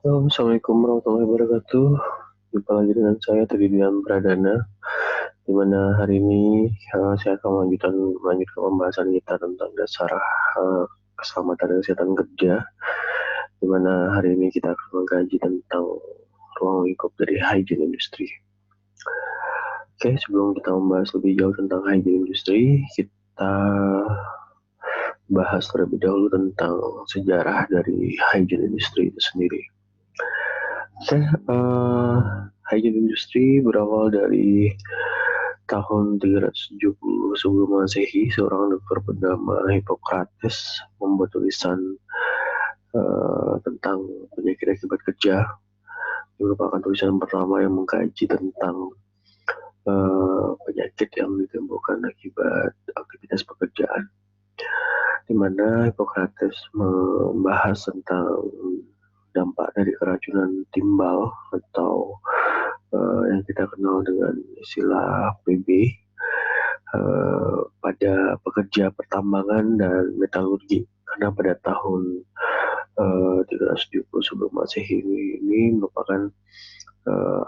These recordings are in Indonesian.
Halo, Assalamualaikum warahmatullahi wabarakatuh. Jumpa lagi dengan saya Tridian Pradana, di mana hari ini saya akan melanjutkan pembahasan kita tentang dasar keselamatan dan kesehatan kerja, di mana hari ini kita akan mengkaji tentang ruang lingkup dari hygiene industry. Oke, sebelum kita membahas lebih jauh tentang hygiene industry, kita bahas terlebih dahulu tentang sejarah dari hygiene industry itu sendiri. Oke, hygiene industry berawal dari tahun 370 sebelum Masehi. Seorang dokter bernama Hippocrates membuat tulisan tentang penyakit akibat kerja. Ini merupakan tulisan pertama yang mengkaji tentang penyakit yang ditimbulkan akibat aktivitas pekerjaan, di mana Hippocrates membahas tentang dampak dari keracunan timbal atau yang kita kenal dengan istilah PB pada pekerja pertambangan dan metalurgi, karena pada tahun 370 sebelum Masehi ini merupakan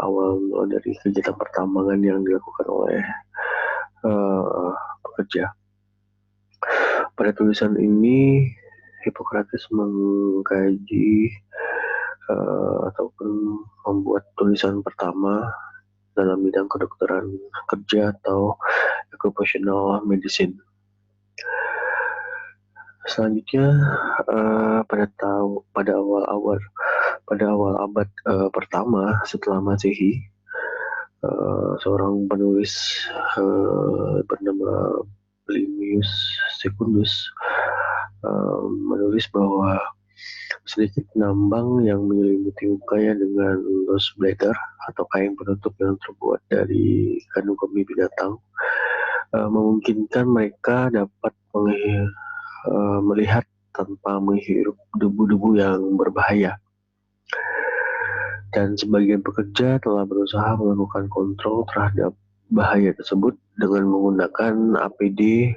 awal dari kegiatan pertambangan yang dilakukan oleh pekerja. Pada tulisan ini Hippocrates mengkaji ataupun membuat tulisan pertama dalam bidang kedokteran kerja atau occupational medicine. Selanjutnya pada awal abad pertama setelah Masehi, seorang penulis bernama Plinius Secundus menulis bahwa sedikit penambang yang menyelimuti mukanya dengan nose bladder atau kain penutup yang terbuat dari kandung kemih binatang memungkinkan mereka dapat melihat tanpa menghirup debu-debu yang berbahaya. Dan sebagian pekerja telah berusaha melakukan kontrol terhadap bahaya tersebut dengan menggunakan APD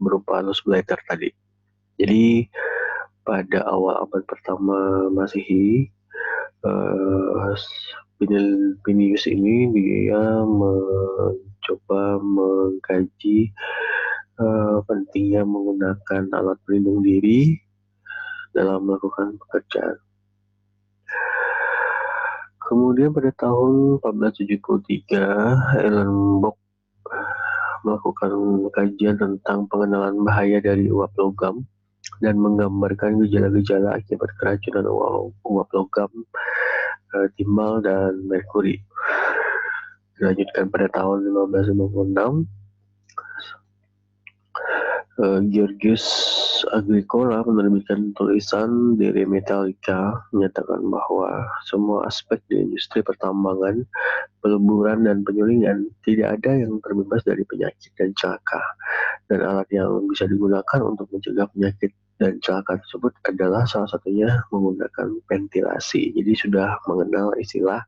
berupa nose bladder tadi. Jadi pada awal abad pertama Masehi, Plinius ini dia mencoba mengkaji pentingnya menggunakan alat pelindung diri dalam melakukan pekerjaan. Kemudian pada tahun 1473, Ellen Bock melakukan kajian tentang pengenalan bahaya dari uap logam dan menggambarkan gejala-gejala akibat keracunan uap logam, timbal, dan merkuri. Dilanjutkan pada tahun 1556, Georgius Agricola menerbitkan tulisan De Re Metallica menyatakan bahwa semua aspek di industri pertambangan, peleburan, dan penyulingan tidak ada yang terbebas dari penyakit dan celaka, dan alat yang bisa digunakan untuk mencegah penyakit dan celaka tersebut adalah salah satunya menggunakan ventilasi. Jadi sudah mengenal istilah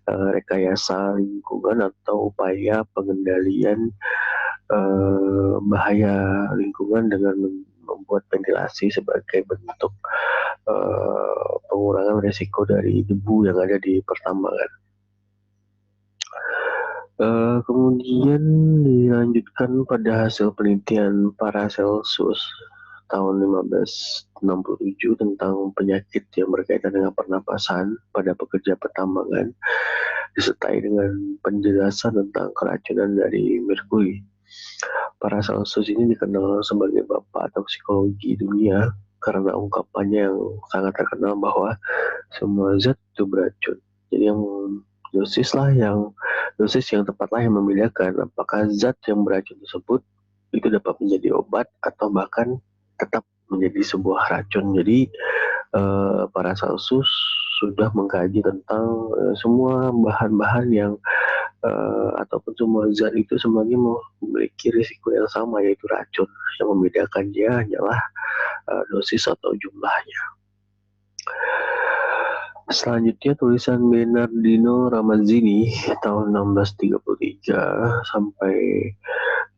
rekayasa lingkungan atau upaya pengendalian bahaya lingkungan dengan membuat ventilasi sebagai bentuk pengurangan risiko dari debu yang ada di pertambangan. Kemudian dilanjutkan pada hasil penelitian Paracelsus tahun 1567 tentang penyakit yang berkaitan dengan pernapasan pada pekerja pertambangan, disertai dengan penjelasan tentang keracunan dari merkuri. Paracelsus ini dikenal sebagai bapak atau psikologi dunia karena ungkapannya yang sangat terkenal bahwa semua zat itu beracun. Jadi dosis yang tepatlah yang membedakan apakah zat yang beracun tersebut itu dapat menjadi obat atau bahkan tetap menjadi sebuah racun. Jadi Paracelsus sudah mengkaji tentang semua bahan-bahan yang ataupun semua zat itu semuanya memiliki risiko yang sama, yaitu racun. Yang membedakan dia hanyalah dosis atau jumlahnya. Selanjutnya tulisan Bernardino Ramazzini tahun 1633 sampai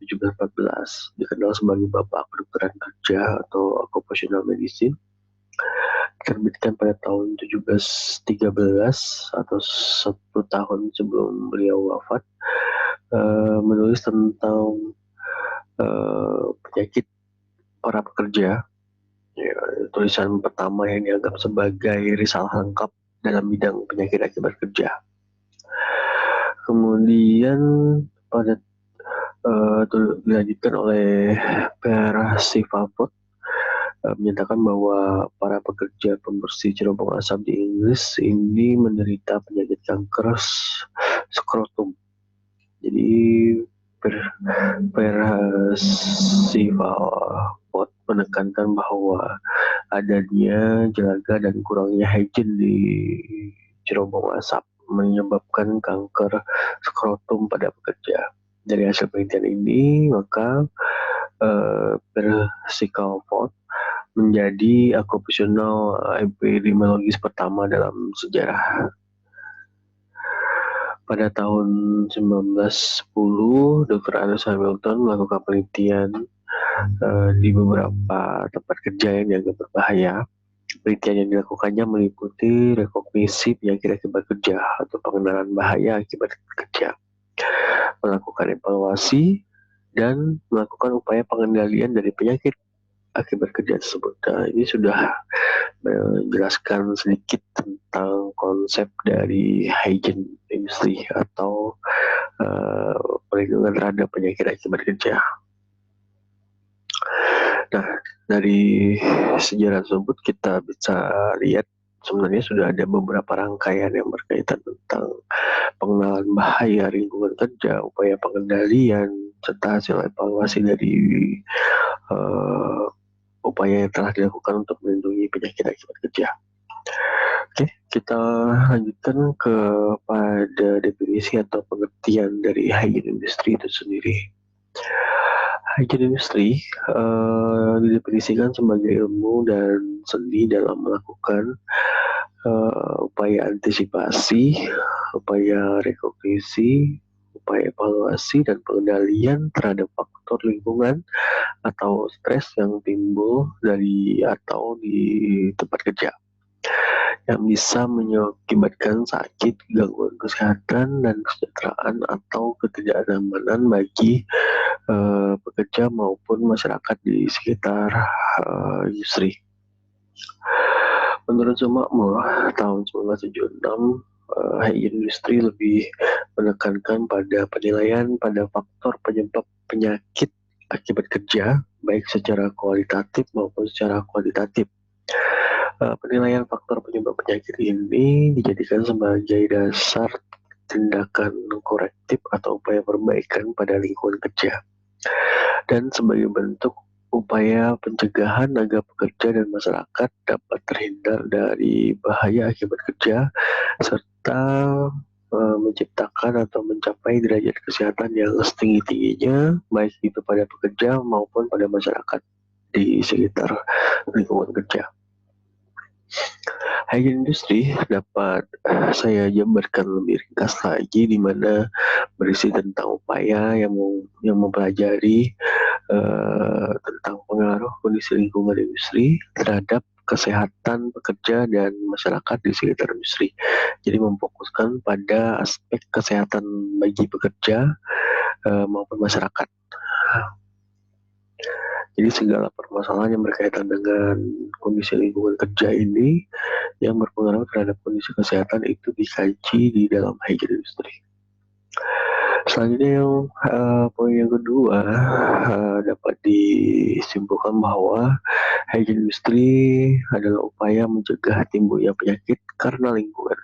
1714, dikenal sebagai bapak kedokteran kerja atau occupational medicine. diterbitkan pada tahun 1713 atau 1 tahun sebelum beliau wafat, menulis tentang penyakit para pekerja. Ya, tulisan pertama yang dianggap sebagai risalah lengkap dalam bidang penyakit akibat kerja. Kemudian pada dilanjutkan oleh Percival menyatakan bahwa para pekerja pembersih cerobong asap di Inggris ini menderita penyakit kanker skrotum. Jadi Percival menekankan bahwa adanya jelaga dan kurangnya hygiene di cerobong asap menyebabkan kanker skrotum pada pekerja. Dari hasil penelitian ini, maka Percival menjadi okupasional epidemiologis pertama dalam sejarah. Pada tahun 1910, Dr. Ernest Hamilton melakukan penelitian di beberapa tempat kerja yang dianggap berbahaya. Penelitian yang dilakukannya meliputi rekognisi penyakit akibat kerja atau pengenalan bahaya akibat kerja, melakukan evaluasi, dan melakukan upaya pengendalian dari penyakit akibat kerja tersebut. Nah, ini sudah menjelaskan sedikit tentang konsep dari hygiene industry atau perlindungan terhadap penyakit akibat kerja. Nah, dari sejarah tersebut kita bisa lihat sebenarnya sudah ada beberapa rangkaian yang berkaitan tentang pengenalan bahaya lingkungan kerja, upaya pengendalian, serta hasil evaluasi dari upaya yang telah dilakukan untuk melindungi penyakit akibat kerja. Oke, kita lanjutkan kepada definisi atau pengertian dari hygiene industry itu sendiri. Hygiene industry didefinisikan sebagai ilmu dan seni dalam melakukan upaya antisipasi, upaya rekognisi, upaya evaluasi, dan pengendalian terhadap faktor lingkungan atau stres yang timbul dari atau di tempat kerja yang bisa mengakibatkan sakit, gangguan kesehatan dan kesejahteraan atau ketidaknyamanan bagi pekerja maupun masyarakat di sekitar industri. Menurut Zumakmur, tahun 1976, hygiene industri lebih menekankan pada penilaian pada faktor penyebab penyakit akibat kerja, baik secara kualitatif maupun secara kuantitatif. Penilaian faktor penyebab penyakit ini dijadikan sebagai dasar tindakan korektif atau upaya perbaikan pada lingkungan kerja dan sebagai bentuk upaya pencegahan agar pekerja dan masyarakat dapat terhindar dari bahaya akibat kerja serta menciptakan atau mencapai derajat kesehatan yang setinggi-tingginya baik itu pada pekerja maupun pada masyarakat di sekitar lingkungan kerja. Hygiene industri dapat saya jabarkan lebih ringkas lagi, di mana berisi tentang upaya yang mempelajari tentang pengaruh kondisi lingkungan industri terhadap kesehatan pekerja dan masyarakat di sekitar industri. Jadi memfokuskan pada aspek kesehatan bagi pekerja maupun masyarakat. Jadi segala permasalahan yang berkaitan dengan kondisi lingkungan kerja ini yang berpengaruh terhadap kondisi kesehatan itu dikaji di dalam hygiene industry. Selanjutnya yang poin yang kedua dapat disimpulkan bahwa hygiene industry adalah upaya mencegah timbulnya penyakit karena lingkungan.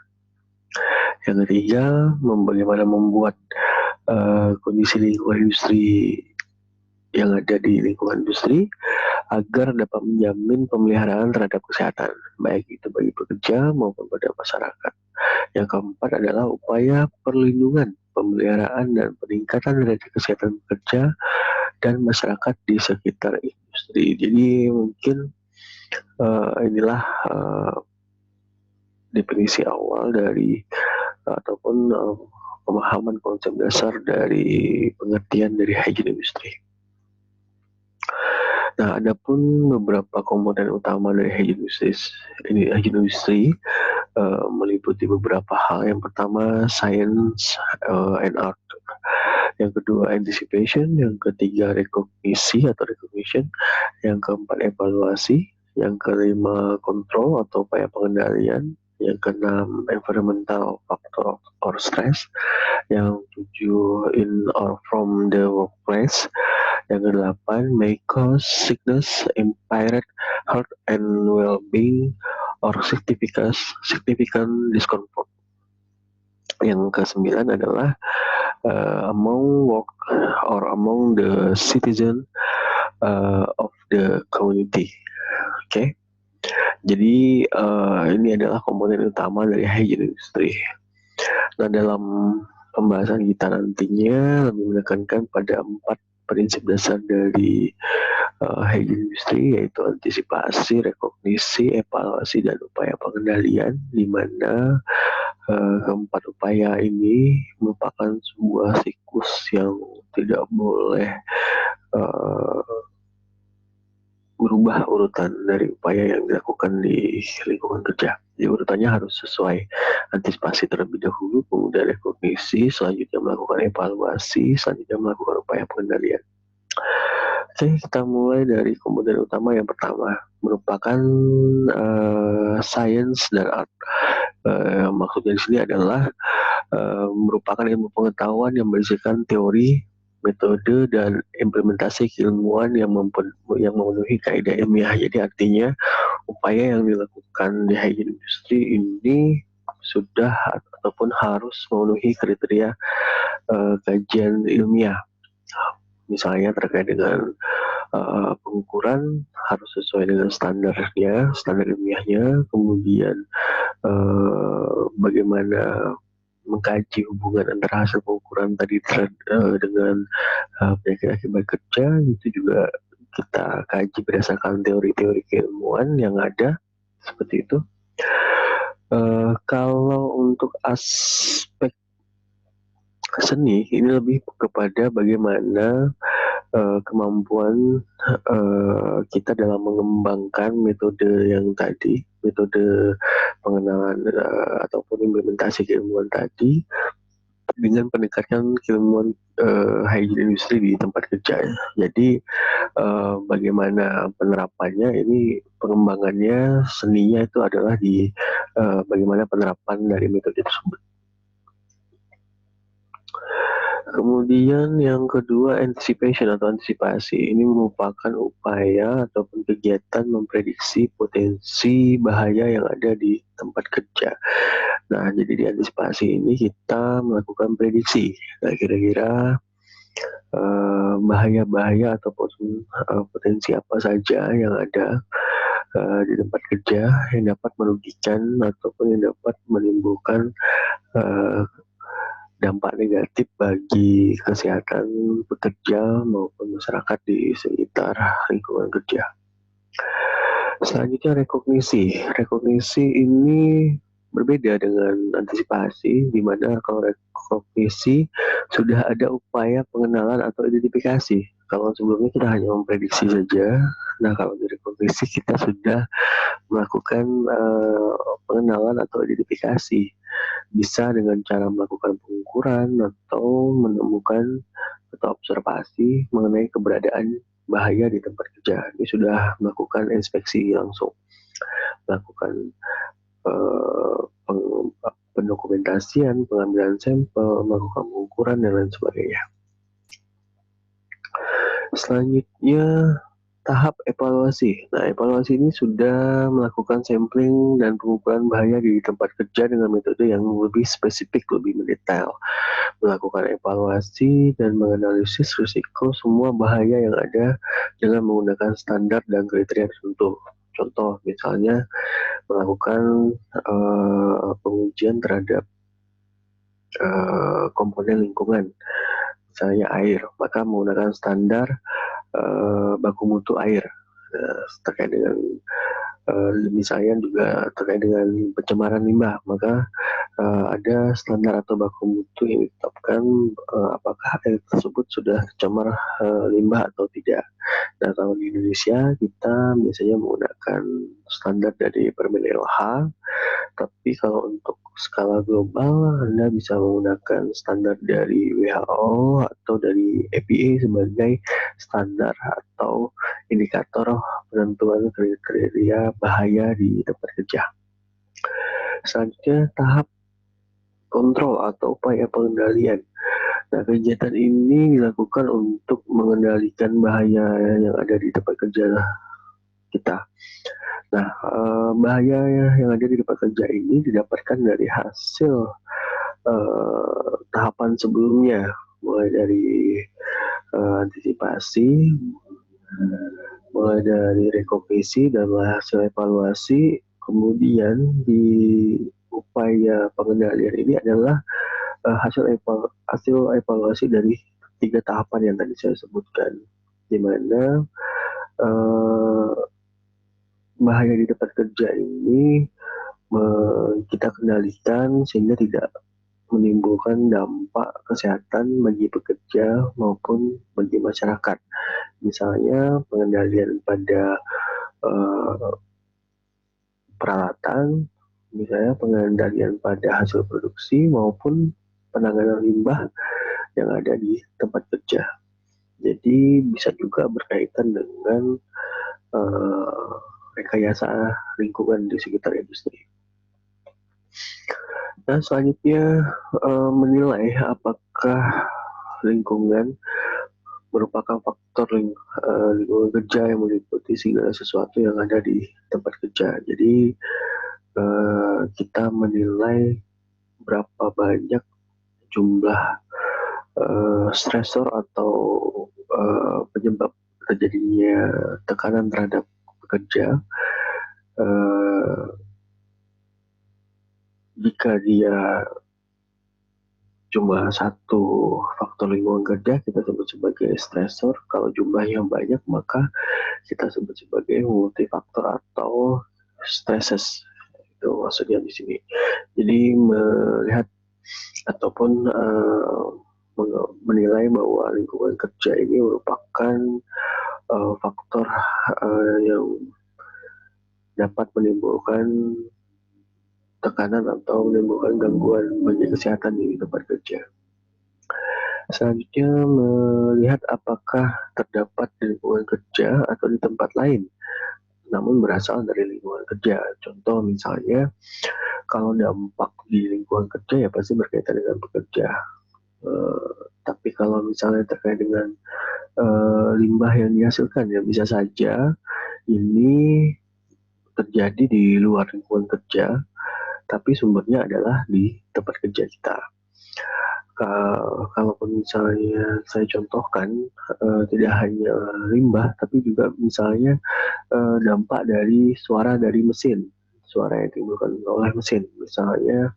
Yang ketiga, bagaimana membuat kondisi lingkungan industri yang ada di lingkungan industri agar dapat menjamin pemeliharaan terhadap kesehatan, baik itu bagi pekerja maupun pada masyarakat. Yang keempat adalah upaya perlindungan, pemeliharaan, dan peningkatan derajat kesehatan pekerja dan masyarakat di sekitar industri. Jadi mungkin inilah definisi awal dari ataupun pemahaman konsep dasar dari pengertian dari hygiene industry. Nah, adapun beberapa komponen utama dari hygiene industry meliputi beberapa hal. Yang pertama, science and art. Yang kedua, anticipation. Yang ketiga, recognition. Yang keempat, evaluasi. Yang kelima, control atau upaya pengendalian. Yang keenam, environmental factor or stress. Yang tujuh, in or from the workplace. Yang kedelapan, may cause sickness, impaired health and well-being, or significant discomfort. Yang kesembilan adalah among work or among the citizen of the community. Oke, jadi ini adalah komponen utama dari hygiene industry. Nah, dalam pembahasan kita nantinya lebih menekankan pada 4 prinsip dasar dari hygiene industry, yaitu antisipasi, rekognisi, evaluasi, dan upaya pengendalian, di mana keempat upaya ini merupakan sebuah siklus yang tidak boleh berubah urutan dari upaya yang dilakukan di lingkungan kerja. Jadi urutannya harus sesuai. Antisipasi terlebih dahulu, kemudian rekognisi, selanjutnya melakukan evaluasi, selanjutnya melakukan upaya pengendalian. Oke, kita mulai dari komponen utama yang pertama, merupakan science dan art. Maksudnya di sini adalah merupakan ilmu pengetahuan yang berdasarkan teori, metode, dan implementasi keilmuan yang memenuhi kaidah ilmiah. Jadi artinya upaya yang dilakukan di hygiene industry ini sudah ataupun harus memenuhi kriteria kajian ilmiah. Misalnya terkait dengan pengukuran harus sesuai dengan standar ilmiahnya, kemudian bagaimana mengkaji hubungan antara hasil pengukuran tadi dengan penyakit akibat kerja, itu juga kita kaji berdasarkan teori-teori keilmuan yang ada, seperti itu. Kalau untuk aspek seni, ini lebih kepada bagaimana kemampuan kita dalam mengembangkan metode yang tadi, metode pengenalan ataupun implementasi keilmuan tadi dengan pendekatan keilmuan hygiene industry di tempat kerja. Jadi bagaimana penerapannya, ini pengembangannya, seninya itu adalah di bagaimana penerapan dari metode tersebut. Kemudian yang kedua, anticipation atau antisipasi. Ini merupakan upaya ataupun kegiatan memprediksi potensi bahaya yang ada di tempat kerja. Nah, jadi di antisipasi ini kita melakukan prediksi. Nah, kira-kira bahaya-bahaya ataupun potensi apa saja yang ada di tempat kerja yang dapat merugikan ataupun yang dapat menimbulkan dampak negatif bagi kesehatan pekerja maupun masyarakat di sekitar lingkungan kerja. Selanjutnya, rekognisi. Rekognisi ini berbeda dengan antisipasi, di mana kalau rekognisi sudah ada upaya pengenalan atau identifikasi. Kalau sebelumnya kita hanya memprediksi saja, nah kalau di rekognisi kita sudah melakukan pengenalan atau identifikasi. Bisa dengan cara melakukan pengukuran atau menemukan atau observasi mengenai keberadaan bahaya di tempat kerja. Ini sudah melakukan inspeksi langsung, melakukan pendokumentasian, pengambilan sampel, melakukan pengukuran, dan lain sebagainya. Selanjutnya, tahap evaluasi. Nah, evaluasi ini sudah melakukan sampling dan pengukuran bahaya di tempat kerja dengan metode yang lebih spesifik, lebih mendetail. Melakukan evaluasi dan menganalisis risiko semua bahaya yang ada dengan menggunakan standar dan kriteria tertentu. Contoh, misalnya melakukan pengujian terhadap komponen lingkungan, misalnya air, maka menggunakan standar baku mutu air terkait dengan Misalnya juga terkait dengan pencemaran limbah, maka ada standar atau baku mutu yang ditetapkan apakah air tersebut sudah tercemar limbah atau tidak. Nah, kalau di Indonesia kita biasanya menggunakan standar dari Permen LH, tapi kalau untuk skala global Anda bisa menggunakan standar dari WHO atau dari EPA sebagai standar atau indikator penentuan kriteria bahaya di tempat kerja. Selanjutnya tahap kontrol atau upaya pengendalian. Nah, kegiatan ini dilakukan untuk mengendalikan bahaya yang ada di tempat kerja kita. Nah, bahaya yang ada di tempat kerja ini didapatkan dari hasil tahapan sebelumnya, mulai dari antisipasi, mulai dari rekognisi dan hasil evaluasi. Kemudian di upaya pengendalian ini adalah hasil evaluasi dari 3 tahapan yang tadi saya sebutkan, di mana bahaya di tempat kerja ini kita kendalikan sehingga tidak menimbulkan dampak kesehatan bagi pekerja maupun bagi masyarakat. Misalnya pengendalian pada peralatan, misalnya pengendalian pada hasil produksi maupun penanganan limbah yang ada di tempat kerja. Jadi bisa juga berkaitan dengan rekayasa lingkungan di sekitar industri. Nah, selanjutnya menilai apakah lingkungan merupakan faktor lingkungan kerja yang meliputi segala sesuatu yang ada di tempat kerja. Jadi kita menilai berapa banyak jumlah stresor atau penyebab terjadinya tekanan terhadap pekerja. Jika dia cuma satu faktor lingkungan kerja, kita sebut sebagai stresor. Kalau jumlahnya banyak, maka kita sebut sebagai multifaktor atau stresses. Itu maksudnya di sini. Jadi melihat ataupun menilai bahwa lingkungan kerja ini merupakan faktor yang dapat menimbulkan tekanan atau menimbulkan gangguan bagi kesehatan di tempat kerja. Selanjutnya melihat apakah terdapat di lingkungan kerja atau di tempat lain, namun berasal dari lingkungan kerja. Contoh misalnya, kalau dampak di lingkungan kerja ya pasti berkaitan dengan pekerja. Tapi kalau misalnya terkait dengan limbah yang dihasilkan, ya bisa saja ini terjadi di luar lingkungan kerja, tapi sumbernya adalah di tempat kerja kita. Kalaupun misalnya saya contohkan tidak hanya limbah, tapi juga misalnya dampak dari suara dari mesin, suara yang ditimbulkan oleh mesin, misalnya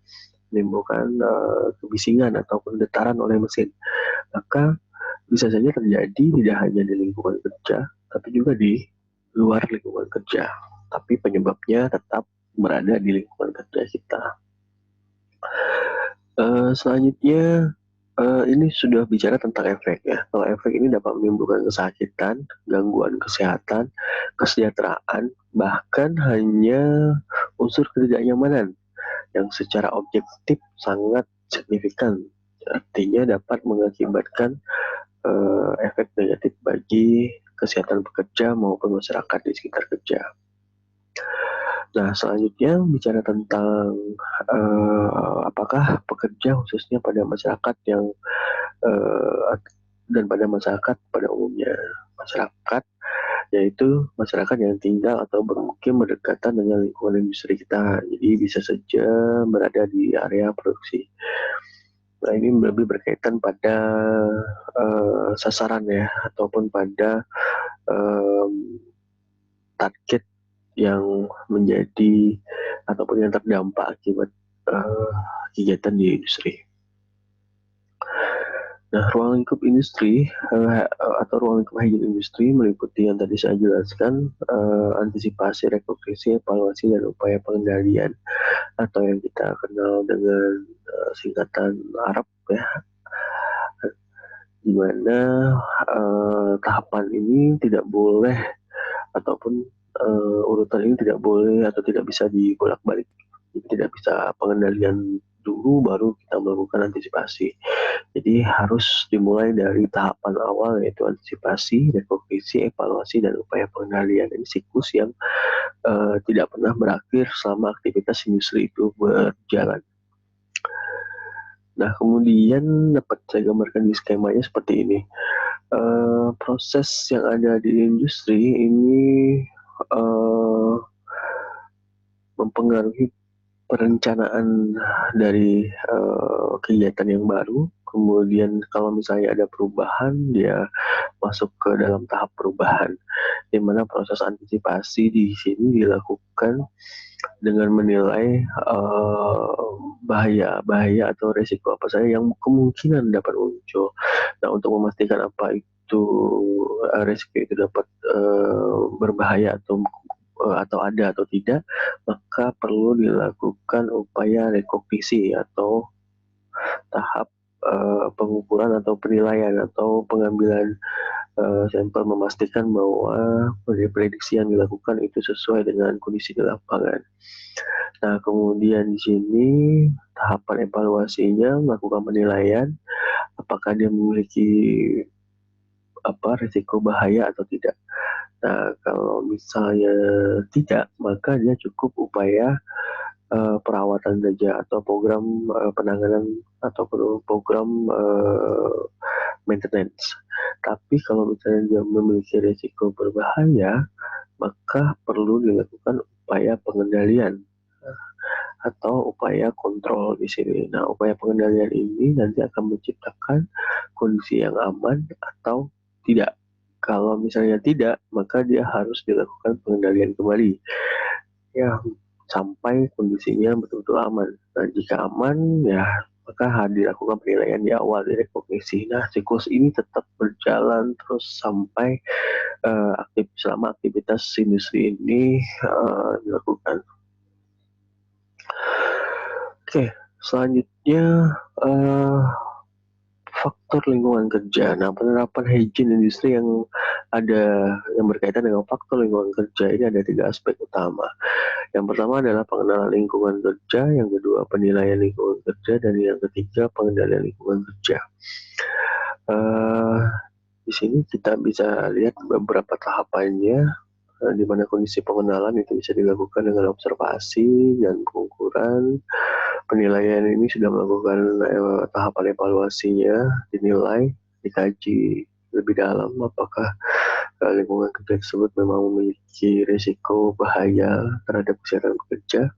menimbulkan kebisingan ataupun getaran oleh mesin, maka bisa saja terjadi tidak hanya di lingkungan kerja, tapi juga di luar lingkungan kerja. Tapi penyebabnya tetap berada di lingkungan kerja kita. Selanjutnya ini sudah bicara tentang efek ya. Kalau efek ini dapat menimbulkan kesakitan, gangguan kesehatan, kesejahteraan, bahkan hanya unsur ketidaknyamanan yang secara objektif sangat signifikan. Artinya dapat mengakibatkan efek negatif bagi kesehatan pekerja maupun masyarakat di sekitar kerja. Nah, selanjutnya bicara tentang apakah pekerja khususnya pada masyarakat yang dan pada masyarakat pada umumnya. Masyarakat yaitu masyarakat yang tinggal atau bermukim berdekatan dengan lingkungan industri kita. Jadi bisa saja berada di area produksi. Nah, ini lebih berkaitan pada sasaran ya, ataupun pada target yang menjadi ataupun yang terdampak akibat kegiatan di industri. Nah, ruang lingkup industri atau ruang lingkup hygiene industri meliputi yang tadi saya jelaskan, antisipasi, rekognisi, evaluasi, dan upaya pengendalian atau yang kita kenal dengan singkatan Arab ya, di mana tahapan ini tidak boleh ataupun urutan ini tidak boleh atau tidak bisa dibolak-balik. Jadi tidak bisa pengendalian dulu baru kita melakukan antisipasi. Jadi harus dimulai dari tahapan awal yaitu antisipasi, rekognisi, evaluasi, dan upaya pengendalian. Ini siklus yang tidak pernah berakhir selama aktivitas industri itu berjalan. Nah, kemudian dapat saya gambarkan di skemanya seperti ini. Proses yang ada di industri ini mempengaruhi perencanaan dari kegiatan yang baru. Kemudian kalau misalnya ada perubahan, dia masuk ke dalam tahap perubahan, di mana proses antisipasi di sini dilakukan dengan menilai bahaya atau resiko apa saja yang kemungkinan dapat muncul. Nah, untuk memastikan apa itu resiko itu dapat berbahaya atau ada atau tidak, maka perlu dilakukan upaya rekognisi atau tahap pengukuran atau penilaian atau pengambilan sampel memastikan bahwa prediksi yang dilakukan itu sesuai dengan kondisi di lapangan. Nah, kemudian di sini tahapan evaluasinya melakukan penilaian apakah dia memiliki risiko bahaya atau tidak. Nah, kalau misalnya tidak, maka dia cukup upaya perawatan saja atau program penanganan atau program maintenance. Tapi kalau misalnya dia memiliki risiko berbahaya, maka perlu dilakukan upaya pengendalian atau upaya kontrol di sini. Nah, upaya pengendalian ini nanti akan menciptakan kondisi yang aman atau tidak. Kalau misalnya tidak, maka dia harus dilakukan pengendalian kembali. Ya, sampai kondisinya betul-betul aman. Nah, jika aman, ya maka dilakukan penilaian di awal dari rekognisi. Nah, siklus ini tetap berjalan terus sampai selama aktivitas industri ini dilakukan. Oke, selanjutnya faktor lingkungan kerja. Nah, penerapan hygiene industri yang berkaitan dengan faktor lingkungan kerja ini ada 3 aspek utama. Yang pertama adalah pengenalan lingkungan kerja, yang kedua penilaian lingkungan kerja, dan yang ketiga pengendalian lingkungan kerja. Di sini kita bisa lihat beberapa tahapannya, di mana kondisi pengenalan itu bisa dilakukan dengan observasi dan pengukuran. Penilaian ini sudah melakukan tahapan evaluasinya, dinilai, dikaji lebih dalam apakah lingkungan kerja tersebut memang memiliki risiko bahaya terhadap kesehatan pekerja.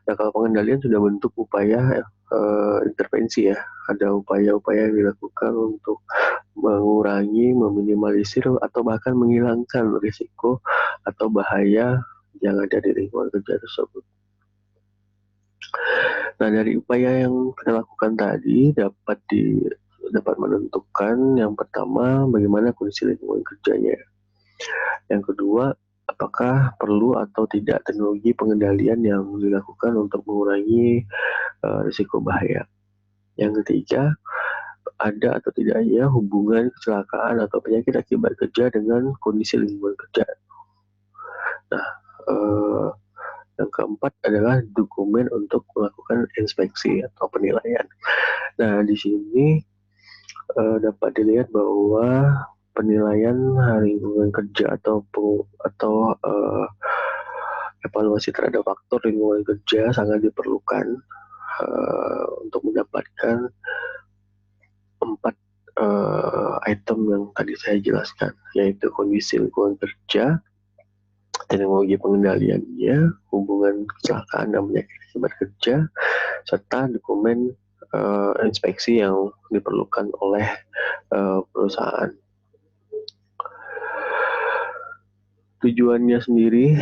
Nah, kalau pengendalian sudah bentuk upaya intervensi ya, ada upaya-upaya yang dilakukan untuk mengurangi, meminimalisir, atau bahkan menghilangkan risiko atau bahaya yang ada di lingkungan kerja tersebut. Nah, dari upaya yang kita lakukan tadi dapat menentukan yang pertama bagaimana kondisi lingkungan kerjanya. Yang kedua, apakah perlu atau tidak teknologi pengendalian yang dilakukan untuk mengurangi risiko bahaya. Yang ketiga, ada atau tidaknya hubungan kecelakaan atau penyakit akibat kerja dengan kondisi lingkungan kerja. Nah, yang keempat adalah dokumen untuk melakukan inspeksi atau penilaian. Nah, di sini dapat dilihat bahwa penilaian lingkungan kerja atau evaluasi terhadap faktor lingkungan kerja sangat diperlukan untuk mendapatkan 4 item yang tadi saya jelaskan, yaitu kondisi lingkungan kerja, teknologi pengendaliannya, hubungan kecelakaan dan penyakit akibat kerja, serta dokumen inspeksi yang diperlukan oleh perusahaan. Tujuannya sendiri,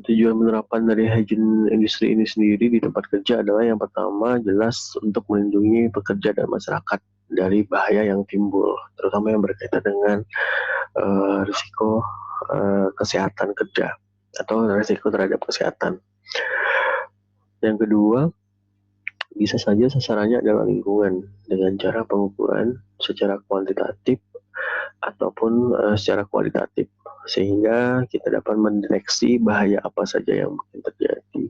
tujuan penerapan dari hygiene industri ini sendiri di tempat kerja adalah yang pertama jelas untuk melindungi pekerja dan masyarakat. dari bahaya yang timbul, terutama yang berkaitan dengan risiko kesehatan kerja atau risiko terhadap kesehatan. Yang kedua, bisa saja sasarannya adalah lingkungan dengan cara pengukuran secara kuantitatif ataupun secara kualitatif, sehingga kita dapat mendeteksi bahaya apa saja yang mungkin terjadi.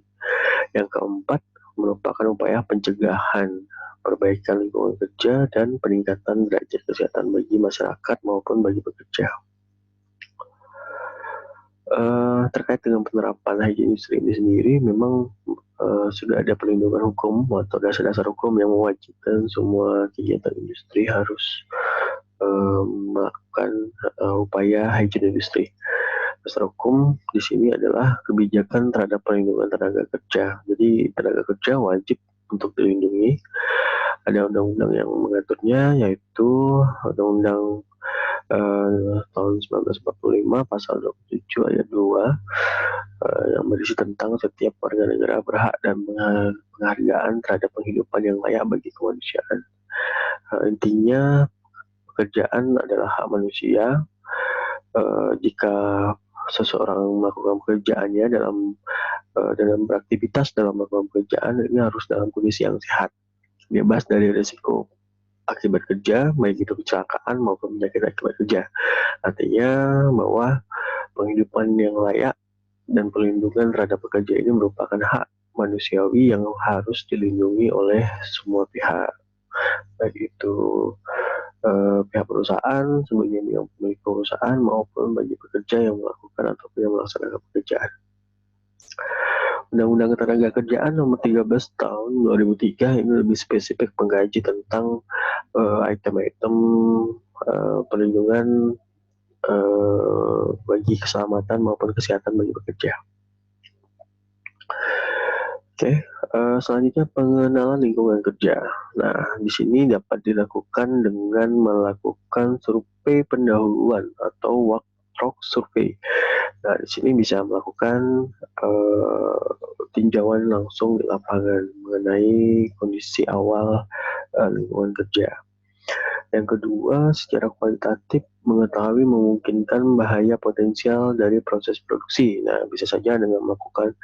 Yang keempat, merupakan upaya pencegahan, perbaikan lingkungan kerja, dan peningkatan derajat kesehatan bagi masyarakat maupun bagi pekerja. Terkait dengan penerapan hygiene industri ini sendiri, memang sudah ada perlindungan hukum atau dasar-dasar hukum yang mewajibkan semua kegiatan industri harus melakukan upaya hygiene industri. Dasar hukum di sini adalah kebijakan terhadap perlindungan tenaga kerja. Jadi tenaga kerja wajib untuk dilindungi. Ada undang-undang yang mengaturnya, yaitu Undang-Undang tahun 1945 pasal 27 ayat 2 yang berisi tentang setiap warga negara berhak dan penghargaan terhadap penghidupan yang layak bagi kemanusiaan. Intinya pekerjaan adalah hak manusia. Jika seseorang melakukan pekerjaannya dalam beraktivitas dalam melakukan pekerjaan, ini harus dalam kondisi yang sehat, bebas dari risiko akibat kerja, baik itu kecelakaan maupun penyakit akibat kerja. Artinya bahwa penghidupan yang layak dan perlindungan terhadap pekerja ini merupakan hak manusiawi yang harus dilindungi oleh semua pihak, baik itu pihak perusahaan sebagai pemilik perusahaan maupun bagi pekerja yang melakukan ataupun yang melaksanakan pekerjaan. Undang-Undang Ketenagakerjaan Nomor 13 Tahun 2003 ini lebih spesifik mengkaji tentang item-item perlindungan bagi keselamatan maupun kesehatan bagi pekerja. Selanjutnya pengenalan lingkungan kerja. Nah, di sini dapat dilakukan dengan melakukan survei pendahuluan atau walk-through survei. Nah, di sini bisa melakukan tinjauan langsung di lapangan mengenai kondisi awal lingkungan kerja. Yang kedua, secara kualitatif mengetahui memungkinkan bahaya potensial dari proses produksi. Nah, bisa saja dengan melakukan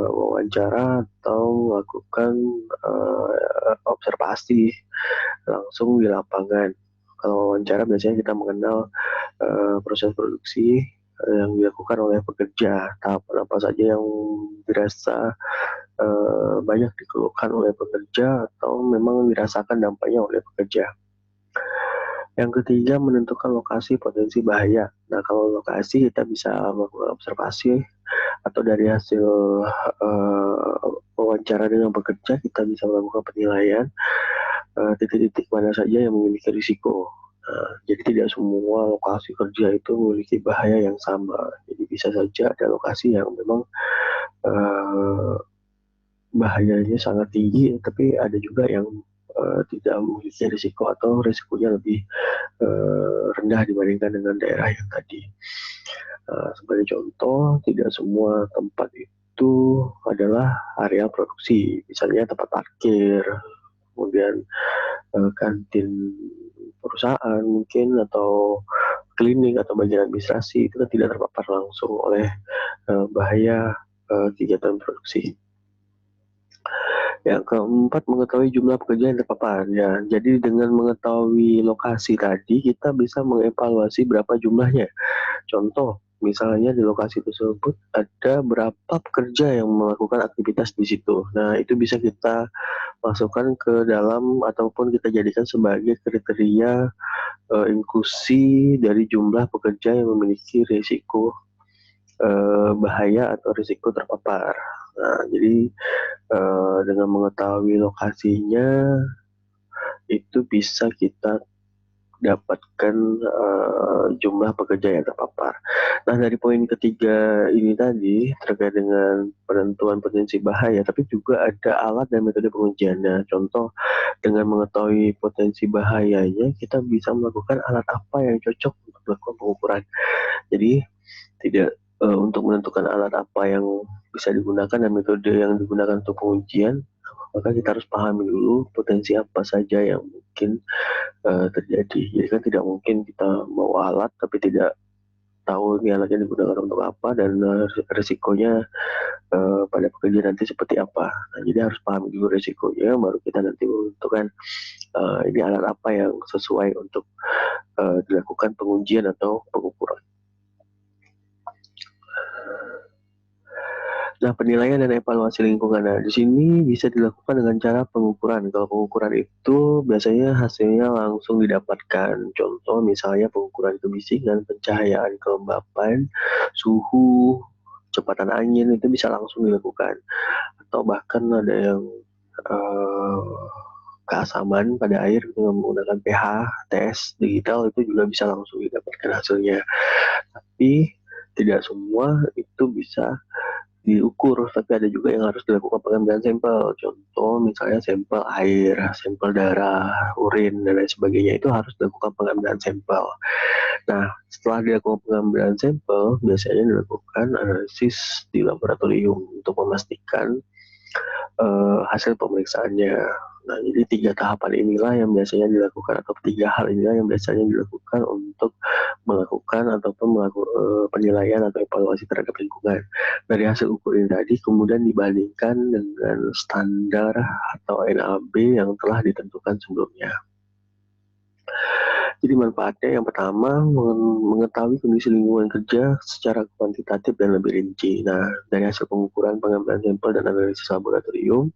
wawancara atau melakukan observasi langsung di lapangan. Kalau wawancara biasanya kita mengenal proses produksi yang dilakukan oleh pekerja, tahapan apa saja yang dirasa banyak dikeluhkan oleh pekerja atau memang dirasakan dampaknya oleh pekerja. Yang ketiga, menentukan lokasi potensi bahaya. Nah, kalau lokasi kita bisa melakukan observasi atau dari hasil wawancara dengan pekerja kita bisa melakukan penilaian titik-titik mana saja yang memiliki risiko. Jadi tidak semua lokasi kerja itu memiliki bahaya yang sama. Jadi bisa saja ada lokasi yang memang bahayanya sangat tinggi, tapi ada juga yang tidak memiliki risiko atau risikonya lebih rendah dibandingkan dengan daerah yang tadi. Sebagai contoh, tidak semua tempat itu adalah area produksi, misalnya tempat parkir, kemudian kantin perusahaan mungkin, atau klinik atau bagian administrasi itu kan tidak terpapar langsung oleh bahaya kegiatan produksi. Yang keempat, mengetahui jumlah pekerja yang terpapar. Ya, jadi dengan mengetahui lokasi tadi, kita bisa mengevaluasi berapa jumlahnya. Contoh, misalnya di lokasi tersebut ada berapa pekerja yang melakukan aktivitas di situ. Nah, itu bisa kita masukkan ke dalam ataupun kita jadikan sebagai kriteria inklusi dari jumlah pekerja yang memiliki risiko bahaya atau risiko terpapar. Nah, jadi dengan mengetahui lokasinya itu bisa kita dapatkan jumlah pekerja yang terpapar. Nah, dari poin ketiga ini tadi terkait dengan penentuan potensi bahaya, tapi juga ada alat dan metode pengujian. Nah, contoh dengan mengetahui potensi bahayanya, kita bisa melakukan alat apa yang cocok untuk melakukan pengukuran. Jadi tidak untuk menentukan alat apa yang bisa digunakan dan metode yang digunakan untuk pengujian, maka kita harus pahami dulu potensi apa saja yang mungkin terjadi. Jadi kan tidak mungkin kita mau alat tapi tidak tahu ini alatnya digunakan untuk apa dan resikonya pada pekerja nanti seperti apa. Nah, jadi harus pahami dulu resikonya, baru kita nanti menentukan ini alat apa yang sesuai untuk dilakukan pengujian atau pengukuran. Nah, penilaian dan evaluasi lingkungan. Nah, di sini bisa dilakukan dengan cara pengukuran. Kalau pengukuran itu biasanya hasilnya langsung didapatkan. Contoh misalnya pengukuran kebisingan, pencahayaan, kelembapan, suhu, kecepatan angin itu bisa langsung dilakukan. Atau bahkan ada yang uh, keasaman pada air dengan menggunakan pH, tes digital itu juga bisa langsung didapatkan hasilnya. Tapi tidak semua itu bisa diukur, tapi ada juga yang harus dilakukan pengambilan sampel. Contoh misalnya sampel air, sampel darah, urin, dan lain sebagainya itu harus dilakukan pengambilan sampel. Nah, setelah dilakukan pengambilan sampel, biasanya dilakukan analisis di laboratorium untuk memastikan hasil pemeriksaannya. Nah, jadi 3 tahapan inilah yang biasanya dilakukan atau 3 hal inilah yang biasanya dilakukan untuk melakukan ataupun penilaian atau evaluasi terhadap lingkungan. Dari hasil ukur ini tadi kemudian dibandingkan dengan standar atau NAB yang telah ditentukan sebelumnya. Jadi manfaatnya yang pertama mengetahui kondisi lingkungan kerja secara kuantitatif dan lebih rinci. Nah, dari hasil pengukuran, pengambilan sampel dan analisis laboratorium,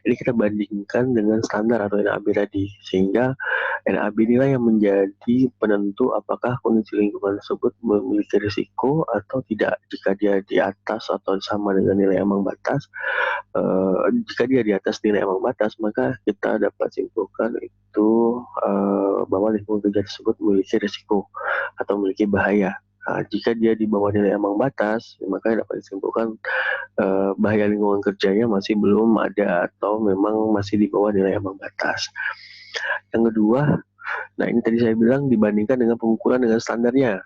ini kita bandingkan dengan standar atau NAB tadi, sehingga NAB inilah yang menjadi penentu apakah kondisi lingkungan tersebut memiliki risiko atau tidak. Jika dia di atas atau sama dengan nilai ambang batas, jika dia di atas nilai ambang batas, maka kita dapat simpulkan itu bahwa lingkungan kerja tersebut memiliki risiko atau memiliki bahaya. Nah, jika dia di bawah nilai ambang batas, maka dapat disimpulkan bahaya lingkungan kerjanya masih belum ada atau memang masih di bawah nilai ambang batas. Yang kedua, nah ini tadi saya bilang dibandingkan dengan pengukuran dengan standarnya.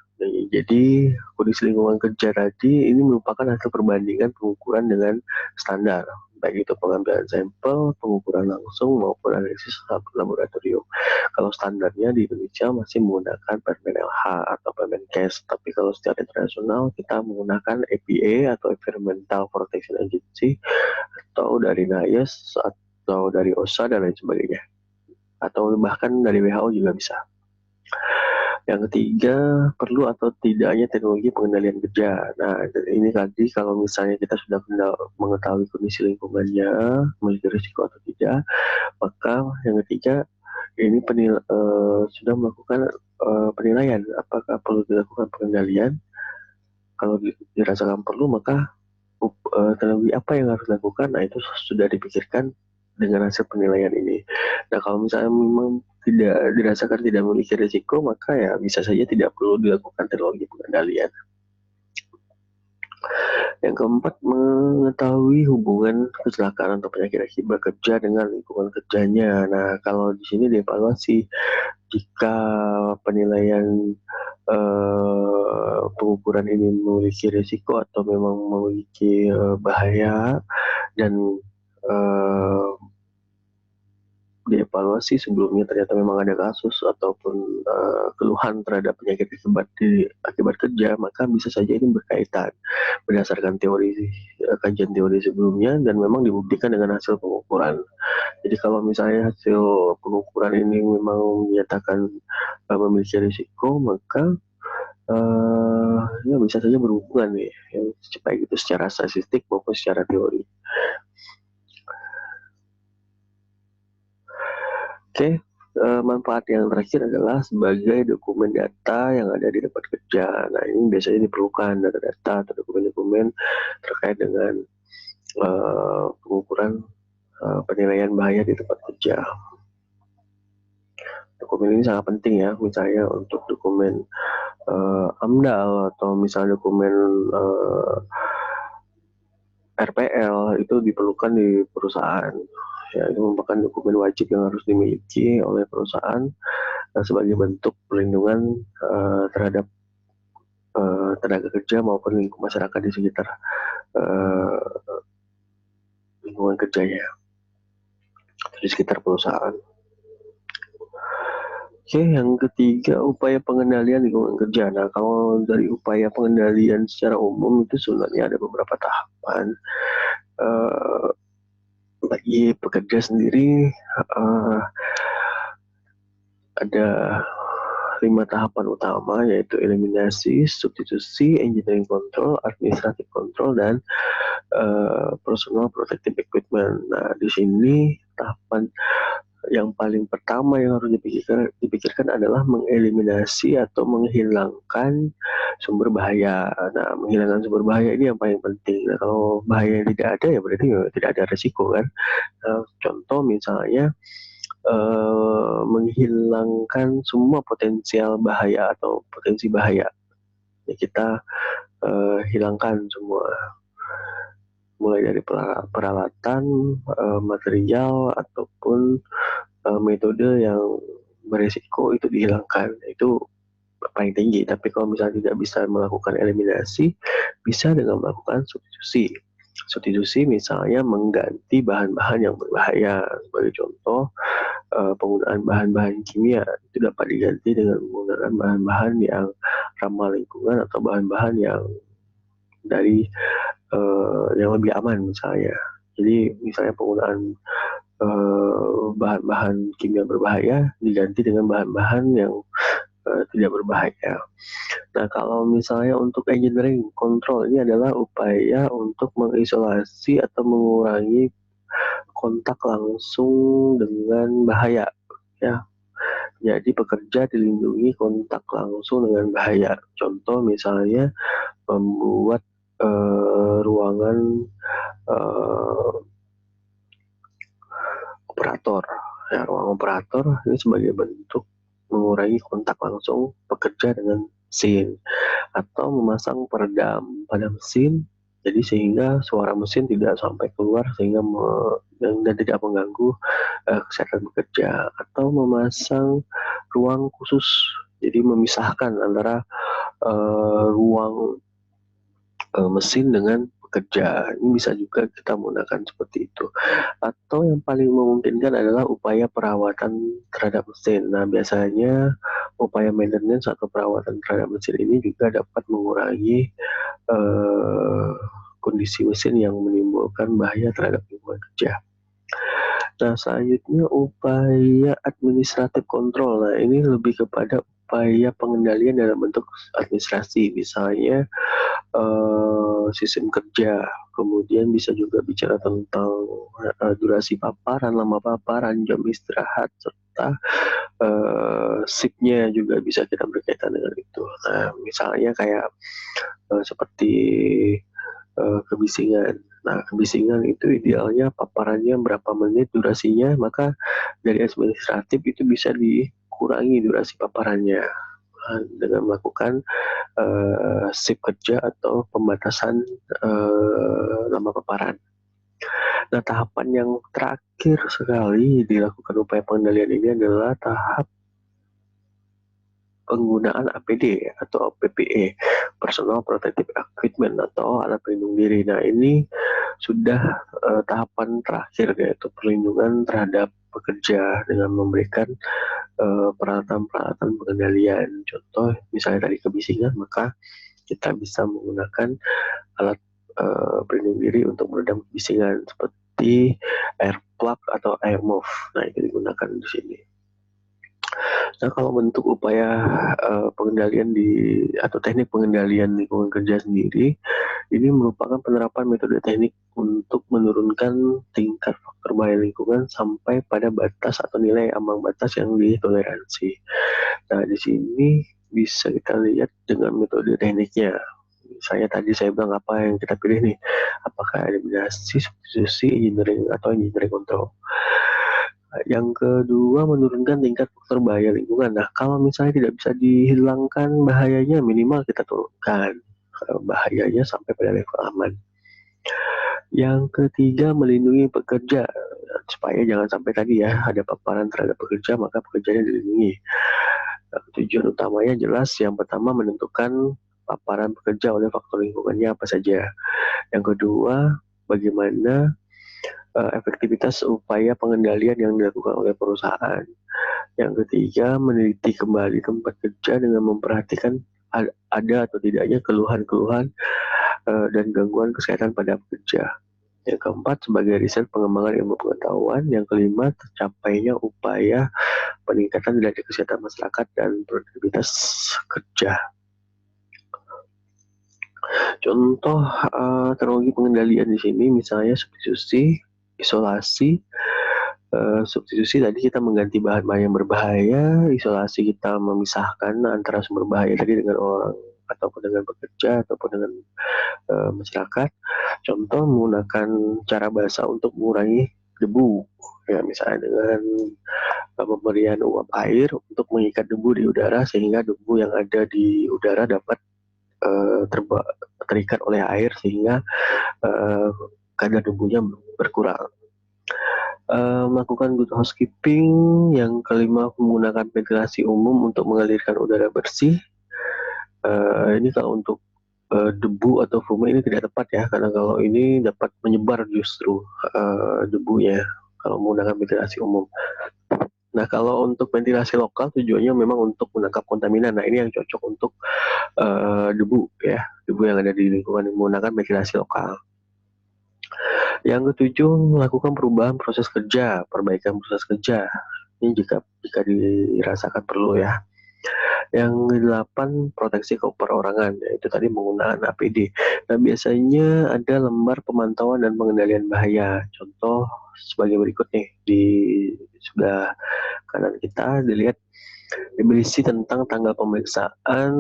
Jadi kondisi lingkungan kerja tadi ini merupakan hasil perbandingan pengukuran dengan standar, baik itu pengambilan sampel, pengukuran langsung maupun analisis laboratorium. Kalau standarnya di Indonesia masih menggunakan Permen LH atau Permen CAS, tapi kalau secara internasional kita menggunakan EPA atau Environmental Protection Agency atau dari NIOSH atau dari OSHA dan lain sebagainya, atau bahkan dari WHO juga bisa. Yang ketiga, perlu atau tidaknya teknologi pengendalian kerja. Nah, ini tadi kalau misalnya kita sudah mengetahui kondisi lingkungannya, memiliki risiko atau tidak, maka yang ketiga, ini sudah melakukan penilaian apakah perlu dilakukan pengendalian. Kalau dirasakan perlu, maka teknologi apa yang harus dilakukan. Nah, itu sudah dipikirkan dengan hasil penilaian ini. Nah, kalau misalnya memang tidak dirasakan tidak memiliki risiko, maka ya bisa saja tidak perlu dilakukan teknologi pengendalian. Yang keempat, mengetahui hubungan kecelakaan atau penyakit akibat kerja dengan lingkungan kerjanya. Nah, kalau di sini dievaluasi jika penilaian pengukuran ini memiliki risiko atau memang memiliki bahaya dan dievaluasi sebelumnya ternyata memang ada kasus ataupun keluhan terhadap penyakit akibat kerja, maka bisa saja ini berkaitan berdasarkan kajian teori sebelumnya dan memang dibuktikan dengan hasil pengukuran. Jadi kalau misalnya hasil pengukuran ini memang menyatakan memiliki risiko, maka ya bisa saja berhubungan nih, ya, baik itu secara statistik maupun secara teori. Oke, manfaat yang terakhir adalah sebagai dokumen data yang ada di tempat kerja. Nah, ini biasanya diperlukan data-data atau dokumen-dokumen terkait dengan pengukuran penilaian bahaya di tempat kerja. Dokumen ini sangat penting ya, misalnya untuk dokumen AMDAL atau misalnya dokumen RPL itu diperlukan di perusahaan. Ya, itu merupakan dokumen wajib yang harus dimiliki oleh perusahaan sebagai bentuk perlindungan terhadap tenaga kerja maupun lingkungan masyarakat di sekitar lingkungan kerjanya, di sekitar perusahaan. Oke, yang ketiga upaya pengendalian lingkungan kerja. Nah, kalau dari upaya pengendalian secara umum itu sebenarnya ada beberapa tahapan. Bagi pekerja sendiri ada 5 tahapan utama, yaitu eliminasi, substitusi, engineering control, administrative control, dan personal protective equipment. Nah, di sini tahapan yang paling pertama yang harus dipikirkan adalah mengeliminasi atau menghilangkan sumber bahaya. Nah, menghilangkan sumber bahaya ini yang paling penting. Nah, kalau bahaya tidak ada ya berarti tidak ada resiko kan. Nah, contoh misalnya menghilangkan semua potensial bahaya atau potensi bahaya. Ya, kita hilangkan semua, mulai dari peralatan, material, ataupun metode yang beresiko itu dihilangkan. Itu paling tinggi. Tapi kalau misalnya tidak bisa melakukan eliminasi, bisa dengan melakukan substitusi. Substitusi misalnya mengganti bahan-bahan yang berbahaya. Sebagai contoh, penggunaan bahan-bahan kimia itu dapat diganti dengan menggunakan bahan-bahan yang ramah lingkungan atau bahan-bahan yang dari yang lebih aman misalnya. Jadi misalnya penggunaan bahan-bahan kimia berbahaya diganti dengan bahan-bahan yang tidak berbahaya. Nah, kalau misalnya untuk engineering control, ini adalah upaya untuk mengisolasi atau mengurangi kontak langsung dengan bahaya. Ya, jadi pekerja dilindungi kontak langsung dengan bahaya. Contoh misalnya membuat ruangan operator. Ya, ruang operator ini sebagai bentuk mengurangi kontak langsung pekerja dengan mesin, atau memasang peredam pada mesin, jadi sehingga suara mesin tidak sampai keluar sehingga dan tidak mengganggu kesehatan bekerja, atau memasang ruang khusus, jadi memisahkan antara ruang mesin dengan pekerja. Ini bisa juga kita menggunakan seperti itu. Atau yang paling memungkinkan adalah upaya perawatan terhadap mesin. Nah, biasanya upaya maintenance atau perawatan terhadap mesin ini juga dapat mengurangi kondisi mesin yang menimbulkan bahaya terhadap lingkungan kerja. Nah, selanjutnya upaya administratif kontrol. Nah, ini lebih kepada upaya pengendalian dalam bentuk administrasi, misalnya sistem kerja. Kemudian bisa juga bicara tentang durasi paparan, lama paparan, jam istirahat, serta shift-nya juga bisa kita berkaitan dengan itu. Nah, misalnya kayak seperti kebisingan. Nah, kebisingan itu idealnya paparannya berapa menit durasinya, maka dari administratif itu bisa dikurangi durasi paparannya dengan melakukan shift kerja atau pembatasan lama paparan. Nah, tahapan yang terakhir sekali dilakukan upaya pengendalian ini adalah tahap penggunaan APD atau PPE, Personal Protective Equipment atau alat pelindung diri. Nah, ini sudah tahapan terakhir, yaitu perlindungan terhadap pekerja dengan memberikan peralatan-peralatan pengendalian. Contoh misalnya tadi kebisingan, maka kita bisa menggunakan alat pelindung diri untuk meredam kebisingan seperti air plug atau air muff. Nah, itu digunakan di sini. Nah, kalau bentuk upaya pengendalian atau teknik pengendalian lingkungan kerja sendiri, ini merupakan penerapan metode teknik untuk menurunkan tingkat faktor bahaya lingkungan sampai pada batas atau nilai ambang batas yang ditoleransi. Nah, di sini bisa kita lihat dengan metode tekniknya. Misalnya tadi saya bilang apa yang kita pilih nih, apakah eliminasi, substitusi, engineering, atau engineering control. Yang kedua, menurunkan tingkat faktor bahaya lingkungan. Nah, kalau misalnya tidak bisa dihilangkan bahayanya, minimal kita turunkan bahayanya sampai pada level aman. Yang ketiga, melindungi pekerja. Supaya jangan sampai tadi ya, ada paparan terhadap pekerja, maka pekerjanya dilindungi. Tujuan utamanya jelas, yang pertama menentukan paparan pekerja oleh faktor lingkungannya apa saja. Yang kedua, bagaimana efektivitas upaya pengendalian yang dilakukan oleh perusahaan. Yang ketiga, meneliti kembali tempat kerja dengan memperhatikan ada atau tidaknya keluhan-keluhan dan gangguan kesehatan pada pekerja. Yang keempat, sebagai riset pengembangan ilmu pengetahuan. Yang kelima, tercapainya upaya peningkatan derajat kesehatan masyarakat dan produktivitas kerja. Contoh teknologi pengendalian di sini misalnya substitusi, isolasi. Substitusi tadi kita mengganti bahan-bahan yang berbahaya, isolasi kita memisahkan antara sumber bahaya tadi dengan orang ataupun dengan pekerja ataupun dengan masyarakat. Contoh menggunakan cara basah untuk mengurangi debu, ya misalnya dengan pemberian uap air untuk mengikat debu di udara sehingga debu yang ada di udara dapat terikat oleh air sehingga kadar debunya berkurang. Melakukan good housekeeping. Yang kelima, menggunakan ventilasi umum untuk mengalirkan udara bersih. Ini kalau untuk debu atau fume ini tidak tepat ya, karena kalau ini dapat menyebar justru debunya kalau menggunakan ventilasi umum. Nah, kalau untuk ventilasi lokal tujuannya memang untuk menangkap kontaminan. Nah, ini yang cocok untuk debu ya, debu yang ada di lingkungan menggunakan ventilasi lokal. Yang ketujuh, melakukan perubahan proses kerja, perbaikan proses kerja. Ini jika dirasakan perlu ya. Yang kedelapan, proteksi perorangan, yaitu tadi menggunakan APD. Nah, biasanya ada lembar pemantauan dan pengendalian bahaya. Contoh sebagai berikut nih, di sebelah kanan kita dilihat berisi tentang tanggal pemeriksaan,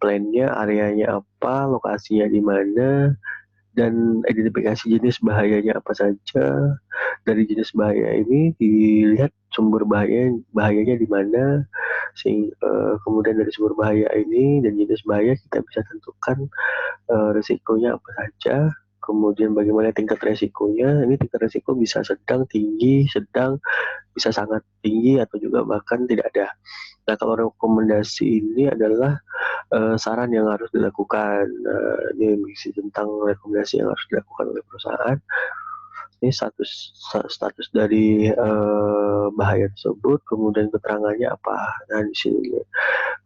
plannya, areanya apa, lokasinya di mana, dan identifikasi jenis bahayanya apa saja. Dari jenis bahaya ini dilihat sumber bahayanya di mana, kemudian dari sumber bahaya ini dan jenis bahaya kita bisa tentukan risikonya apa saja, kemudian bagaimana tingkat resikonya. Ini tingkat resiko bisa sedang, tinggi, sedang, bisa sangat tinggi atau juga bahkan tidak ada. Nah, kalau rekomendasi ini adalah saran yang harus dilakukan. Ini berisi tentang rekomendasi yang harus dilakukan oleh perusahaan. Ini status dari bahaya tersebut, kemudian keterangannya apa. Nah, di sini.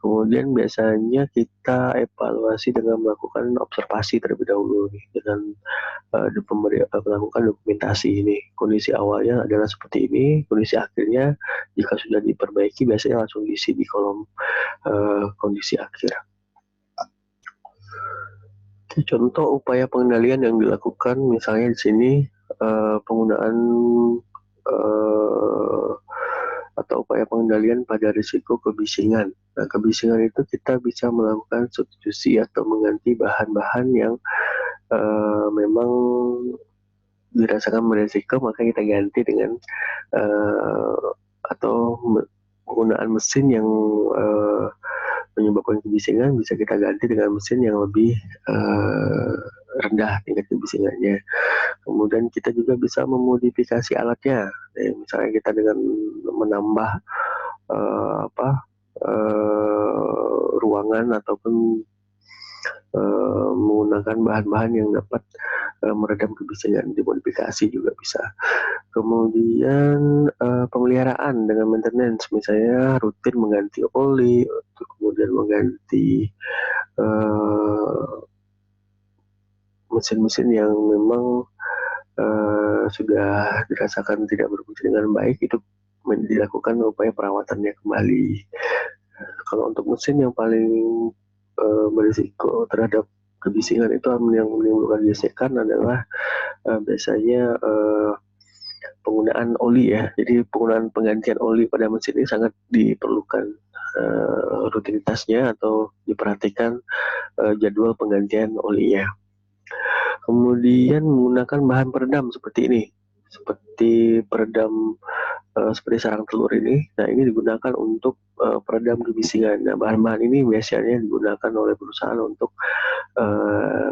Kemudian biasanya kita evaluasi dengan melakukan observasi terlebih dahulu nih, dengan melakukan dokumentasi ini. Kondisi awalnya adalah seperti ini, kondisi akhirnya jika sudah diperbaiki biasanya langsung diisi di kolom kondisi akhir. Contoh upaya pengendalian yang dilakukan misalnya di sini penggunaan atau upaya pengendalian pada risiko kebisingan. Nah, kebisingan itu kita bisa melakukan substitusi atau mengganti bahan-bahan yang memang dirasakan beresiko, maka kita ganti dengan atau penggunaan mesin yang menyebabkan kebisingan bisa kita ganti dengan mesin yang lebih rendah tingkat kebisingannya. Kemudian kita juga bisa memodifikasi alatnya. Misalnya kita dengan menambah ruangan ataupun menggunakan bahan-bahan yang dapat meredam kebisingan, dimodifikasi juga bisa. Kemudian pemeliharaan dengan maintenance, misalnya rutin mengganti oli, kemudian mengganti mesin-mesin yang memang sudah dirasakan tidak berfungsi dengan baik, itu dilakukan upaya perawatannya kembali. Kalau untuk mesin yang paling berisiko terhadap kebisingan itu yang menimbulkan gesekan adalah biasanya penggunaan oli ya. Jadi penggunaan penggantian oli pada mesin ini sangat diperlukan rutinitasnya atau diperhatikan jadwal penggantian olinya. Kemudian menggunakan bahan peredam seperti ini, seperti peredam seperti sarang telur ini. Nah, ini digunakan untuk peredam kebisingan. Nah, bahan-bahan ini biasanya digunakan oleh perusahaan untuk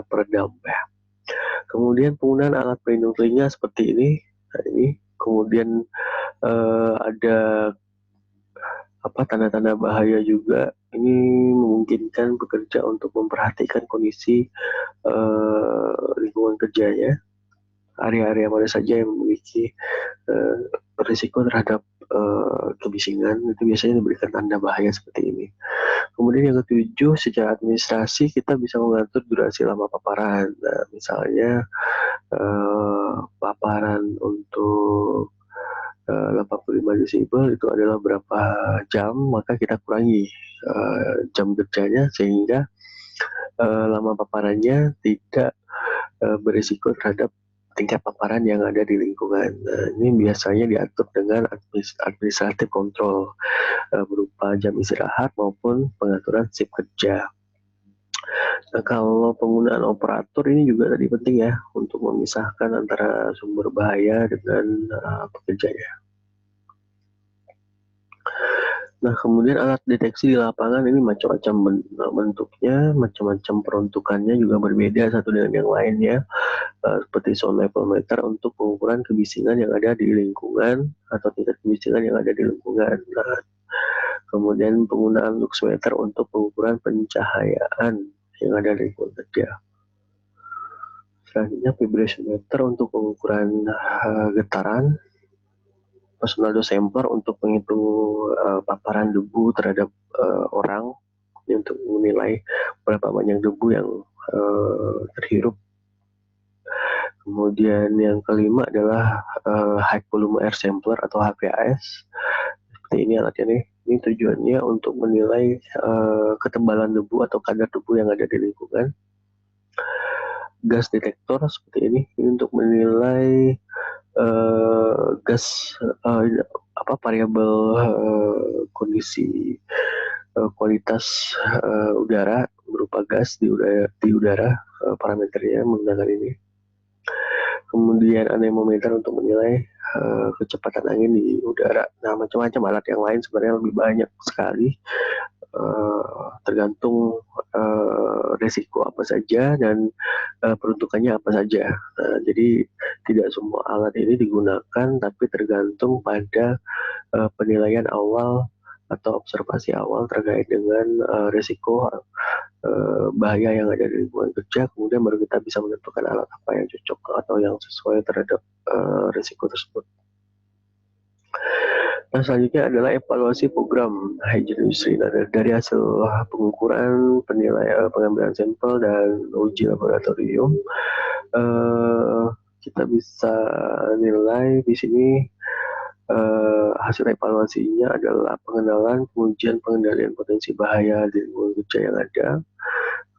peredam ya. Kemudian penggunaan alat pelindung telinga seperti ini. Nah, ini kemudian ada tanda-tanda bahaya juga. Ini memungkinkan pekerja untuk memperhatikan kondisi lingkungan kerjanya, area-area mana saja yang memiliki risiko terhadap kebisingan, itu biasanya diberikan tanda bahaya seperti ini. Kemudian yang ketujuh, secara administrasi kita bisa mengatur durasi lama paparan. Nah, misalnya paparan untuk 85 desibel itu adalah berapa jam, maka kita kurangi jam kerjanya sehingga lama paparannya tidak berisiko terhadap tingkat paparan yang ada di lingkungan. Nah, ini biasanya diatur dengan administratif kontrol berupa jam istirahat maupun pengaturan shift kerja. Nah, kalau penggunaan operator ini juga tadi penting ya untuk memisahkan antara sumber bahaya dengan pekerjanya. Nah, kemudian alat deteksi di lapangan ini macam-macam bentuknya, macam-macam peruntukannya juga berbeda satu dengan yang lainnya. Seperti sound level meter untuk pengukuran kebisingan yang ada di lingkungan atau tingkat kebisingan yang ada di lingkungan. Nah, kemudian penggunaan lux meter untuk pengukuran pencahayaan yang ada di lingkungan kerja. Selanjutnya vibration meter untuk pengukuran getaran. Personal dose sampler untuk menghitung paparan debu terhadap orang, ini untuk menilai berapa banyak debu yang terhirup. Kemudian yang kelima adalah high volume air sampler atau HVAS. Seperti ini alatnya nih. Ini tujuannya untuk menilai ketebalan debu atau kadar debu yang ada di lingkungan. Gas detektor seperti ini untuk menilai gas variabel kondisi kualitas udara berupa gas di udara parameternya menggunakan ini. Kemudian anemometer untuk menilai kecepatan angin di udara. Nah, macam-macam alat yang lain sebenarnya lebih banyak sekali, tergantung resiko apa saja dan peruntukannya apa saja. Nah, jadi tidak semua alat ini digunakan, tapi tergantung pada penilaian awal atau observasi awal terkait dengan resiko bahaya yang ada di lingkungan kerja, kemudian baru kita bisa menentukan alat apa yang cocok atau yang sesuai terhadap resiko tersebut. Nah, selanjutnya adalah evaluasi program hygiene industry. Nah, dari hasil pengukuran, pengambilan sampel dan uji laboratorium, kita bisa nilai di sini hasil evaluasinya adalah pengenalan, pengujian pengendalian potensi bahaya di lingkungan kerja yang ada,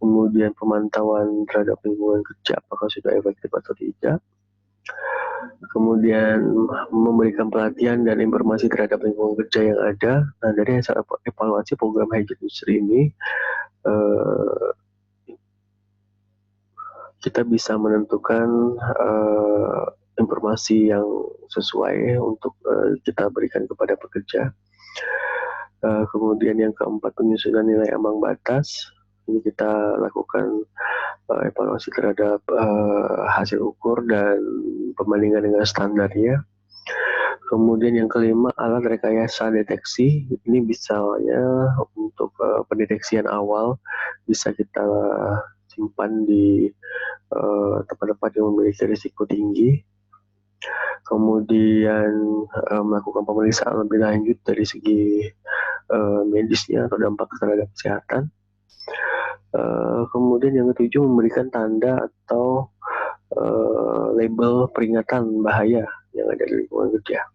kemudian pemantauan terhadap lingkungan kerja apakah sudah efektif atau tidak, kemudian memberikan pelatihan dan informasi terhadap lingkungan kerja yang ada. Nah, dari hasil evaluasi program hygiene industry ini kita bisa menentukan informasi yang sesuai untuk kita berikan kepada pekerja. Kemudian yang keempat, penyusunan nilai ambang batas. Ini kita lakukan evaluasi terhadap hasil ukur dan pembandingan dengan standarnya. Kemudian yang kelima, alat rekayasa deteksi. Ini misalnya untuk pendeteksian awal bisa kita simpan di tempat-tempat yang memiliki risiko tinggi. Kemudian melakukan pemeriksaan lebih lanjut dari segi medisnya atau dampak terhadap kesehatan. Kemudian yang ketujuh, memberikan tanda atau label peringatan bahaya yang ada di lingkungan kerja.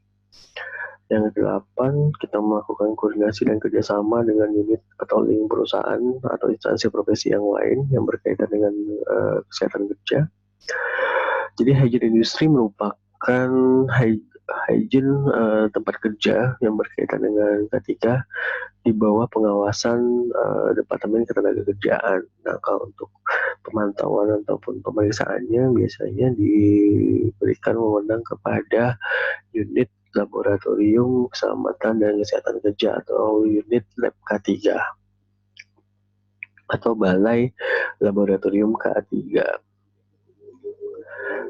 Yang kedelapan, kita melakukan koordinasi dan kerjasama dengan unit atau link perusahaan atau instansi profesi yang lain yang berkaitan dengan kesehatan kerja. Jadi hygiene industry merupakan hygiene tempat kerja yang berkaitan dengan ketiga di bawah pengawasan Departemen Ketenagakerjaan. Nah, kalau untuk pemantauan ataupun pemeriksaannya biasanya diberikan wewenang kepada unit laboratorium keselamatan dan kesehatan kerja atau unit lab K3 atau balai laboratorium K3.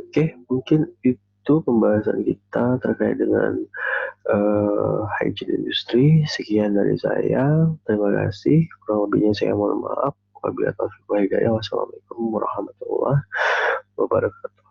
Oke, mungkin itu pembahasan kita terkait dengan hygiene industri. Sekian dari saya. Terima kasih. Kurang lebihnya saya mohon maaf. Wabillahi taufiq wal hidayah. Wassalamualaikum warahmatullahi wabarakatuh.